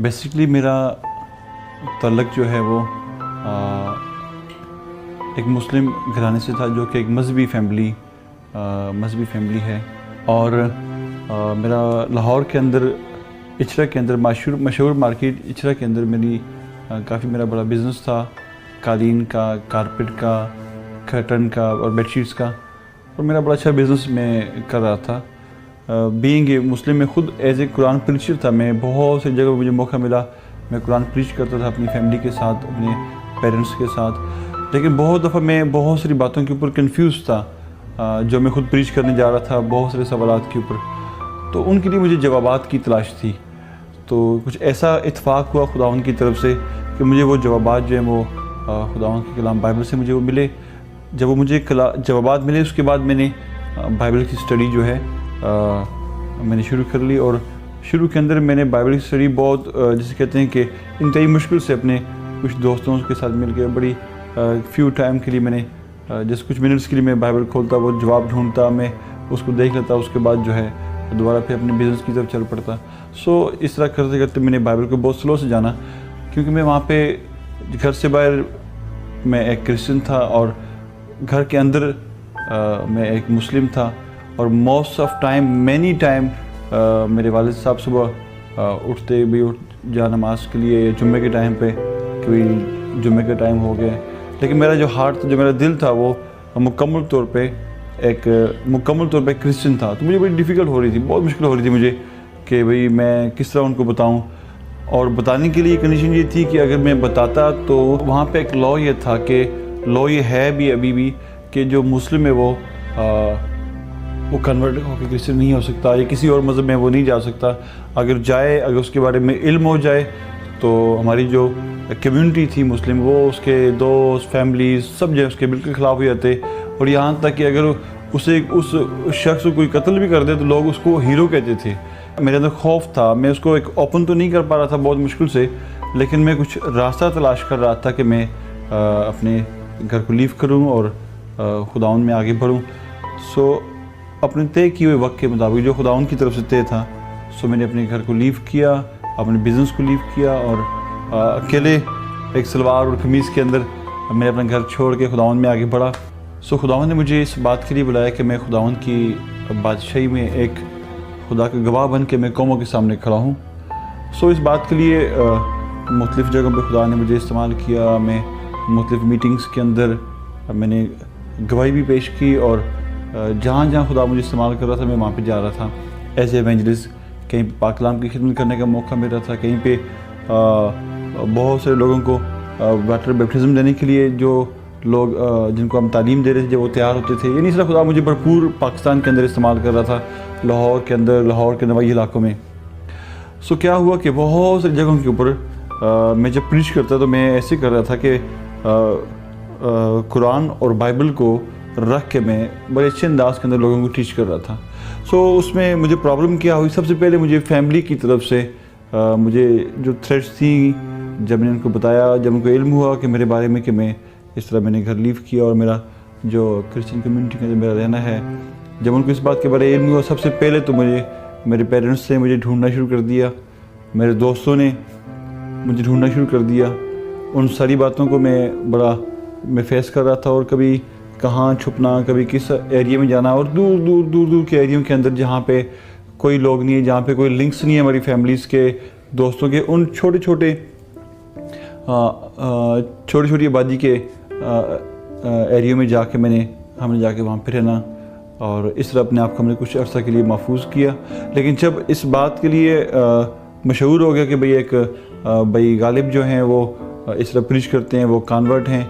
Basically मेरा तल्लक जो है वो एक मुस्लिम घराने से था, जो कि एक मजहबी फैमिली है। और मेरा लाहौर के अंदर इचरा के अंदर मशहूर मार्केट इचरा के अंदर काफ़ी मेरा बड़ा बिज़नेस था, कालीन का, कारपेट का, कर्टन का और बेडशीट्स का। और मेरा बड़ा अच्छा बिज़नेस मैं कर रहा था। बीइंग ए मुस्लिम, मैं खुद एज ए कुरान प्रीचर था। मैं बहुत सी जगह मुझे मौका मिला, मैं कुरान प्रीच करता था अपनी फैमिली के साथ, अपने पेरेंट्स के साथ। लेकिन बहुत दफ़ा मैं बहुत सारी बातों के ऊपर कंफ्यूज था, जो मैं खुद प्रीच करने जा रहा था, बहुत सारे सवालात के ऊपर। तो उनके लिए मुझे जवाबात की तलाश थी। तो कुछ ऐसा इत्तेफाक हुआ खुदावंद की तरफ से कि मुझे वो जवाबात जो हैं वो खुदावंद के कलाम बाइबल से मुझे वो मिले। जब वो मुझे जवाबात मिले, उसके बाद मैंने बाइबल की स्टडी जो है मैंने शुरू कर ली। और शुरू के अंदर मैंने बाइबल की स्टडी बहुत जैसे कहते हैं कि इंतहाई मुश्किल से अपने कुछ दोस्तों के साथ मिल के बड़ी फ्यू टाइम के लिए मैंने जैसे कुछ मिनट्स के लिए मैं बाइबल खोलता, वो जवाब ढूंढता, मैं उसको देख लेता, उसके बाद जो है दोबारा फिर अपने बिज़नेस की तरफ चल पड़ता। इस तरह करते करते मैंने बाइबल को बहुत स्लो से जाना, क्योंकि मैं वहाँ पे घर से बाहर मैं एक क्रिश्चियन था और घर के अंदर मैं एक मुस्लिम था। और most of time many time मेरे वालिद साहब सुबह उठते भी जा नमाज के लिए जुम्मे के टाइम पे, कभी जुम्मे का टाइम हो गया। लेकिन मेरा जो हार्ट, जो मेरा दिल था, वो मुकम्मल तौर पे क्रिश्चियन था। तो मुझे बड़ी डिफ़िकल्ट हो रही थी, बहुत मुश्किल हो रही थी मुझे कि भाई मैं किस तरह उनको बताऊं। और बताने के लिए कंडीशन ये थी कि अगर मैं बताता तो वहाँ पे एक लॉ ये था कि लॉ ये है भी अभी भी कि जो मुस्लिम है वो कन्वर्ट होकर क्रिश्चियन नहीं हो सकता, या किसी और मज़हब में वो नहीं जा सकता। अगर जाए, अगर उसके बारे में इल्म हो जाए, तो हमारी जो कम्युनिटी थी मुस्लिम, वो उसके दोस्त, फैमिलीज सब जो है उसके बिल्कुल ख़िलाफ़ हो जाते। और यहाँ तक कि अगर उस शख्स को कोई कत्ल भी कर दे तो लोग उसको हीरो कहते थे। मेरे अंदर खौफ था, मैं उसको एक ओपन तो नहीं कर पा रहा था, बहुत मुश्किल से, लेकिन मैं कुछ रास्ता तलाश कर रहा था कि मैं अपने घर को लीव करूं और खुदावंद में आगे बढ़ूं। अपने तय किए हुए वक्त के मुताबिक जो खुदावंद की तरफ से तय था, मैंने अपने घर को लीव किया, अपने बिज़नेस को लीव किया और अकेले एक सलवार और कमीज़ के अंदर मैंने अपना घर छोड़ के खुदावंद में आगे बढ़ा। खुदावंद ने मुझे इस बात के लिए बुलाया कि मैं खुदावंद की बादशाही में एक खुदा का गवाह बन के मैं कौमों के सामने खड़ा हूँ। इस बात के लिए मुख्तलिफ़ जगहों पे खुदा ने मुझे इस्तेमाल किया। मैं मुख्तलिफ़ मीटिंग्स के अंदर मैंने गवाही भी पेश की, और जहाँ जहाँ खुदा मुझे इस्तेमाल कर रहा था मैं वहाँ पे जा रहा था एज एवेंजलिस्ट। कहीं पे पाक कलाम की खिदमत करने का मौका मिल रहा था, कहीं पे बहुत सारे लोगों को वाटर बैप्टिज़म देने के लिए जो लोग जिनको हम तालीम दे रहे थे, जब वो तैयार होते थे। यानी इस तरह खुदा मुझे भरपूर पाकिस्तान के अंदर इस्तेमाल कर रहा था, लाहौर के अंदर, लाहौर के नवाई इलाकों में। क्या हुआ कि बहुत सारी जगहों के ऊपर मैं जब प्रीच करता तो मैं ऐसे कर रहा था कि कुरान और बाइबल को रख के मैं बड़े अच्छे अंदाज के अंदर लोगों को टीच कर रहा था। उसमें मुझे प्रॉब्लम क्या हुई, सबसे पहले मुझे फैमिली की तरफ से मुझे जो थ्रेट्स थी, जब मैंने उनको बताया, जब उनको इल्म हुआ कि मेरे बारे में कि मैं इस तरह मैंने घर लीव किया और मेरा जो क्रिश्चियन कम्युनिटी के अंदर मेरा रहना है, जब उनको इस बात के बारे में इल्म हुआ, सबसे पहले तो मेरे पेरेंट्स ने मुझे ढूंढना शुरू कर दिया, मेरे दोस्तों ने मुझे ढूंढना शुरू कर दिया। उन सारी बातों को मैं फेस कर रहा था, और कभी कहाँ छुपना, कभी किस एरिया में जाना, और दूर के एरिया के अंदर जहाँ पे कोई लोग नहीं है, जहाँ पे कोई लिंक्स नहीं है हमारी फैमिलीज़ के, दोस्तों के, उन छोटी छोटी आबादी के एरिया में जाके हमने जाके वहाँ पे रहना, और इस तरह अपने आप को हमने कुछ अर्सा के लिए महफूज किया। लेकिन जब इस बात के लिए मशहूर हो गया कि भाई गालिब जो हैं वो इस तरह प्रीच करते हैं, वो कन्वर्ट हैं,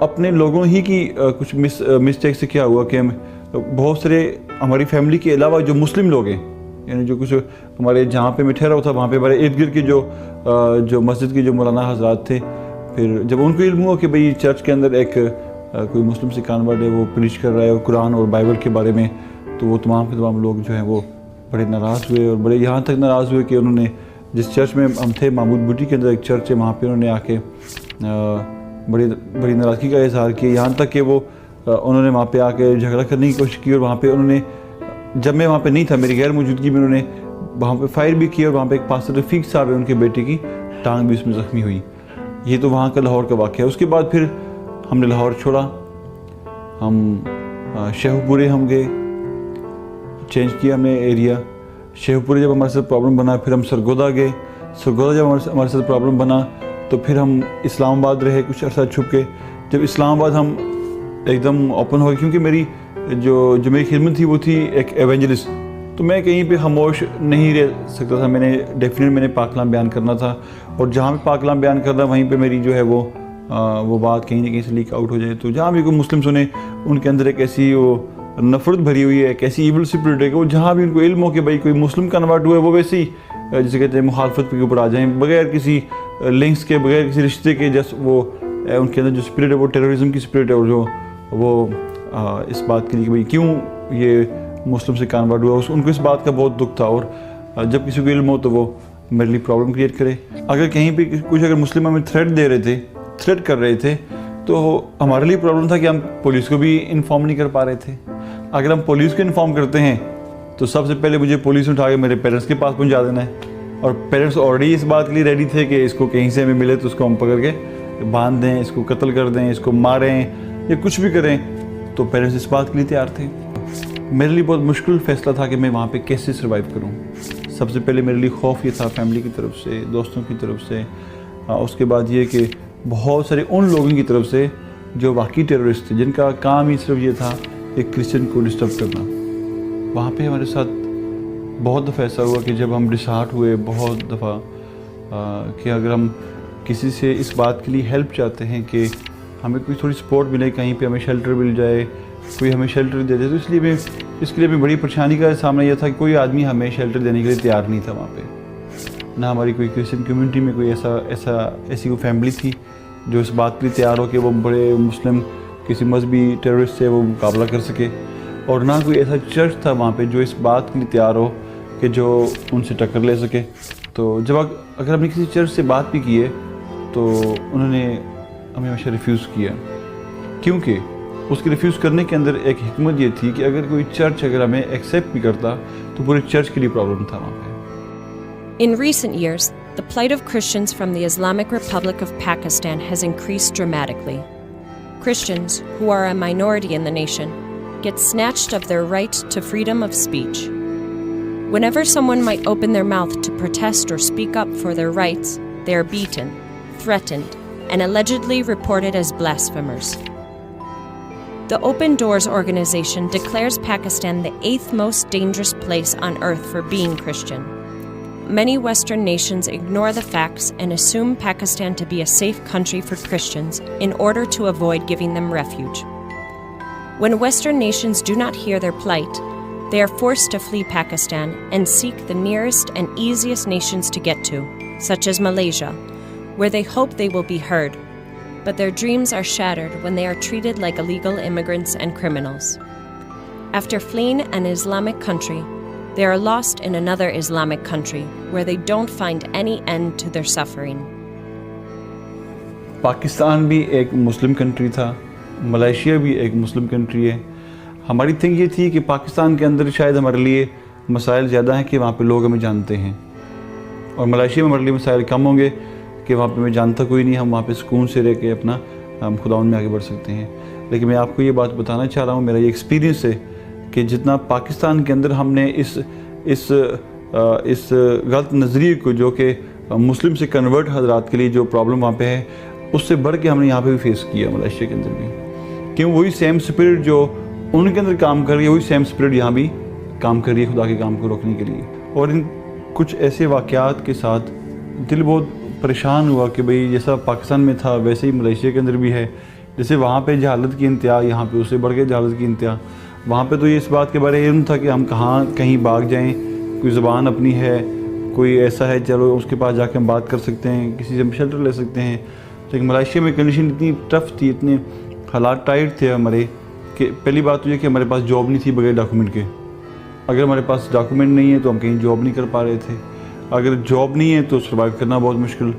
अपने लोगों ही की कुछ मिस्टेक से क्या हुआ कि बहुत सारे हमारी फैमिली के अलावा जो मुस्लिम लोग हैं, यानी जो कुछ हमारे जहाँ पे मैं ठहरा हुआ था वहाँ पे हमारे इर्द गिर्द की जो मस्जिद के जो मौलाना हजरात थे, फिर जब उनको इल्म हुआ कि भाई चर्च के अंदर एक कोई मुस्लिम से कन्वर्ट है, वो प्रीच कर रहा है कुरान और बाइबल के बारे में, तो वो तमाम के तमाम लोग जो हैं वो बड़े नाराज़ हुए, और बड़े यहाँ तक नाराज़ हुए कि उन्होंने जिस चर्च में हम थे, महमूद बूटी के अंदर एक चर्च है, वहाँ पे उन्होंने आके बड़ी नाराज़गी का इजहार किया। यहाँ तक कि वो उन्होंने वहाँ पे आके झगड़ा करने की कोशिश की, और वहाँ पे उन्होंने, जब मैं वहाँ पे नहीं था, मेरी गैर मौजूदगी में उन्होंने वहाँ पे फायर भी किया और वहाँ पे एक पास्टर रफ़ीक साहब है, उनके बेटे की टांग भी उसमें ज़ख्मी हुई। ये तो वहाँ का लाहौर का वाक़या है। उसके बाद फिर हमने लाहौर छोड़ा, हम शेखपुरे हम गए, चेंज किया हमने एरिया। शेखपुरे जब हमारे साथ प्रॉब्लम बना फिर हम सरगोदा गए। सरगोदा जब हमारे साथ प्रॉब्लम बना तो फिर हम इस्लामाबाद रहे कुछ अर्सा छुप के। जब इस्लामाबाद हम एकदम ओपन हो गए, क्योंकि मेरी जो मेरी खिदमत थी वो थी एक एवेंजलिस्ट, तो मैं कहीं पे खामोश नहीं रह सकता था। मैंने पाक कलाम बयान करना था, और जहाँ भी पाक कलाम बयान करना वहीं पे मेरी जो है वो बात कहीं ना कहीं से लीक आउट हो जाए। तो जहाँ भी कोई मुस्लिम सुने उनके अंदर एक ऐसी वो नफरत भरी हुई है, एक ऐसी ईविल स्पिरिट है कि वो जहाँ भी उनको इल्म हो कि भाई कोई मुस्लिम कन्वर्ट हुआ है वो वैसे ही जिसे कहते हैं मुखालफत के ऊपर आ जाएँ, बगैर किसी लिंक्स के, बगैर किसी रिश्ते के। जस्ट वो उनके अंदर जो स्पिरिट है वो टेररिज्म की स्पिरिट है, और जो वो इस बात के लिए कि भाई क्यों ये मुस्लिम से कन्वर्ट हुआ, उनको इस बात का बहुत दुख था। और जब किसी को इल्म हो तो वो मेरे लिए प्रॉब्लम क्रिएट करे। अगर कहीं पे कुछ अगर मुस्लिम हमें थ्रेट कर रहे थे तो हमारे लिए प्रॉब्लम था कि हम पुलिस को भी इन्फॉर्म नहीं कर पा रहे थे। अगर हम पुलिस को इन्फॉर्म करते हैं तो सबसे पहले मुझे पुलिस उठा के मेरे पेरेंट्स के पास पहुंचा देना है, और पेरेंट्स ऑलरेडी इस बात के लिए रेडी थे कि इसको कहीं से हमें मिले तो उसको हम पकड़ के बांध दें, इसको कत्ल कर दें, इसको मारें या कुछ भी करें। तो पेरेंट्स इस बात के लिए तैयार थे। मेरे लिए बहुत मुश्किल फ़ैसला था कि मैं वहाँ पे कैसे सर्वाइव करूँ। सबसे पहले मेरे लिए खौफ ये था फैमिली की तरफ से, दोस्तों की तरफ से, उसके बाद ये कि बहुत सारे उन लोगों की तरफ से जो वाकई टेररिस्ट थे, जिनका काम ही सिर्फ ये था कि क्रिश्चियन को डिस्टर्ब करना। वहाँ पे हमारे साथ बहुत दफ़ा ऐसा हुआ कि जब हम डिसहार्ट हुए बहुत दफ़ा कि अगर हम किसी से इस बात के लिए हेल्प चाहते हैं कि हमें कोई थोड़ी सपोर्ट मिले, कहीं पे हमें शेल्टर मिल जाए, कोई हमें शेल्टर दे दे, तो इसके लिए भी बड़ी परेशानी का सामना यह था कि कोई आदमी हमें शेल्टर देने के लिए तैयार नहीं था। वहाँ पे ना हमारी कोई क्रिश्चियन कम्युनिटी में कोई ऐसी कोई फैमिली थी जो इस बात के लिए तैयार हो कि वो बड़े मुस्लिम किसी मजहबी टेररिस्ट से वो मुकाबला कर सके, और ना कोई ऐसा चर्च था वहाँ पे जो इस बात के लिए तैयार हो कि जो उनसे टक्कर ले सके। तो जब अगर हमने किसी चर्च से बात भी की है तो उन्होंने हमें हमेशा रिफ्यूज़ किया, क्योंकि उसके रिफ्यूज़ करने के अंदर एक हिकमत ये थी कि अगर कोई चर्च अगर हमें एक्सेप्ट भी करता तो पूरे चर्च के लिए प्रॉब्लम था वहाँ पे। In recent years, the plight of Christians from the Islamic Republic of Pakistan has increased dramatically. Christians, who are a minority in the nation, get snatched of their right to freedom of speech. Whenever someone might open their mouth to protest or speak up for their rights, they are beaten, threatened, and allegedly reported as blasphemers. The Open Doors organization declares Pakistan the 8th most dangerous place on earth for being Christian. Many Western nations ignore the facts and assume Pakistan to be a safe country for Christians in order to avoid giving them refuge. When Western nations do not hear their plight, they are forced to flee Pakistan and seek the nearest and easiest nations to get to, such as Malaysia, where they hope they will be heard. But their dreams are shattered when they are treated like illegal immigrants and criminals. After fleeing an Islamic country, they are lost in another Islamic country where they don't find any end to their suffering. Pakistan भी एक Muslim country था, Malaysia भी एक Muslim country है। हमारी think ये थी कि पाकिस्तान के अंदर शायद हमारे लिए मसाइल ज़्यादा हैं कि वहाँ पे लोग हमें जानते हैं, और मलेशिया में हमारे लिए मसाइल कम होंगे कि वहाँ पे मैं जानता कोई नहीं, हम वहाँ पे सुकून से रह के अपना हम खुदाउन में आगे बढ़ सकते हैं। लेकिन मैं आपको ये बात बताना चाह रहा हूँ, मेरा ये एक्सपीरियंस है कि जितना पाकिस्तान के अंदर हमने इस गलत नज़रिए को जो कि मुस्लिम से कन्वर्ट हजरात के लिए जो प्रॉब्लम वहाँ पे है, उससे बढ़ के हमने यहाँ पे भी फेस किया मलेशिया के अंदर भी। क्यों वही सेम स्पिरिट जो उनके अंदर काम कर रही है, वही सेम स्पिरिट यहाँ भी काम कर रही है खुदा के काम को रोकने के लिए। और इन कुछ ऐसे वाक़यात के साथ दिल बहुत परेशान हुआ कि भाई जैसा पाकिस्तान में था वैसे ही मलेशिया के अंदर भी है। जैसे वहाँ पे जहालत की इंतहा, यहाँ पे उससे बढ़ के जहालत की इंतहा। वहाँ पे तो ये इस बात के बारे में था कि हम कहीं भाग जाएं, कोई ज़बान अपनी है, कोई ऐसा है चलो उसके पास जाके हम बात कर सकते हैं, किसी से हम शेल्टर ले सकते हैं। लेकिन मलेशिया में कंडीशन इतनी टफ़ थी, इतने हालात टाइट थे हमारे कि पहली बात तो ये कि हमारे पास जॉब नहीं थी बगैर डॉक्यूमेंट के। अगर हमारे पास डॉक्यूमेंट नहीं है तो हम कहीं जॉब नहीं कर पा रहे थे। अगर जॉब नहीं है तो सर्वाइव करना बहुत मुश्किल।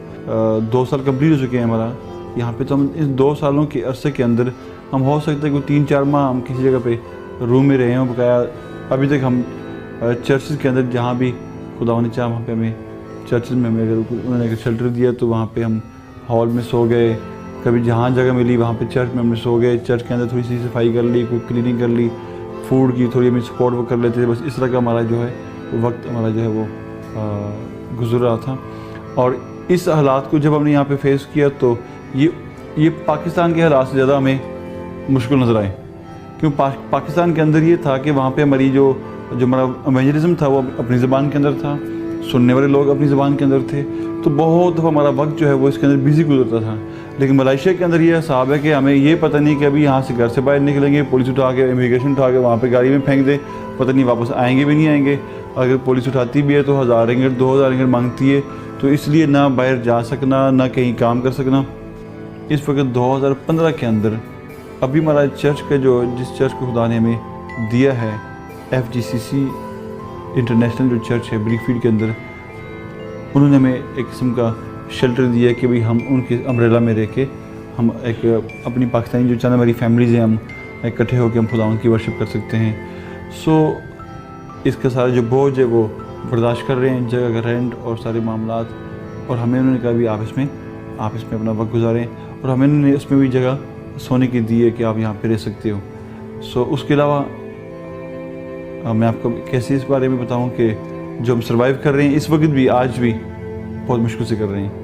2 साल कंप्लीट हो चुके हैं हमारा यहाँ पे, तो हम इस 2 सालों के अरसे के अंदर हम हो सकता है कोई 3-4 माह हम किसी जगह पे रूम में रहे हों बकाया। अभी तक हम चर्चेस के अंदर जहाँ भी खुदा ने चाहा वहाँ पे हमें चर्च में हमें अगर उन्होंने अगर शेल्टर दिया तो वहाँ पे हम हॉल में सो गए, कभी जहाँ जगह मिली वहाँ पे चर्च में हमने सो गए, चर्च के अंदर थोड़ी सी सफाई कर ली, कोई क्लीनिंग कर ली, फूड की थोड़ी हमें सपोर्ट वो कर लेते थे। बस इस तरह का हमारा जो है वक्त हमारा जो है वो गुजर रहा था। और इस हालात को जब हमने यहाँ पे फेस किया तो ये पाकिस्तान के हालात से ज़्यादा हमें मुश्किल नज़र आए, क्यों पाकिस्तान के अंदर ये था कि वहाँ पे हमारी जो हमारा इवेंजलिज्म था वो अपनी ज़बान के अंदर था, सुनने वाले लोग अपनी ज़बान के अंदर थे, तो बहुत दफ़ा हमारा वक्त जो है वो इसके अंदर बिजी गुजरता था। लेकिन मलेशिया के अंदर ये हिसाब है कि हमें ये पता नहीं कि अभी यहाँ से घर से बाहर निकलेंगे, पुलिस उठा के इमिग्रेशन उठा के वहाँ पे गाड़ी में फेंक दे, पता नहीं वापस आएंगे भी नहीं आएंगे। अगर पुलिस उठाती भी है तो 1000 रिंगिट 2000 रिंगिट मांगती है, तो इसलिए ना बाहर जा सकना ना कहीं काम कर सकना। इस वक्त 2015 के अंदर अभी हमारा चर्च का जो जिस चर्च को खुदा ने हमें दिया है, FGCC इंटरनेशनल जो चर्च है ब्रिकफील्ड के अंदर, उन्होंने हमें एक किस्म का शेल्टर दिया कि भाई हम उनके अम्ब्रेला में रह के हम एक अपनी पाकिस्तानी जो चंद हमारी फैमिलीज़ हैं हम इकट्ठे होकर हम खुदा की वर्शिप कर सकते हैं। सो इसका सारा जो बोझ है वो बर्दाश्त कर रहे हैं, जगह का रेंट और सारे मामलात, और हमें उन्होंने कहा भी आप इसमें अपना वक्त गुजारें, और हमें उन्होंने उसमें भी जगह सोने की दी है कि आप यहाँ पे रह सकते हो। सो उसके अलावा मैं आपको कैसे इस बारे में बताऊँ कि जो हम सर्वाइव कर रहे हैं इस वक्त भी आज भी बहुत मुश्किल से कर रहे हैं।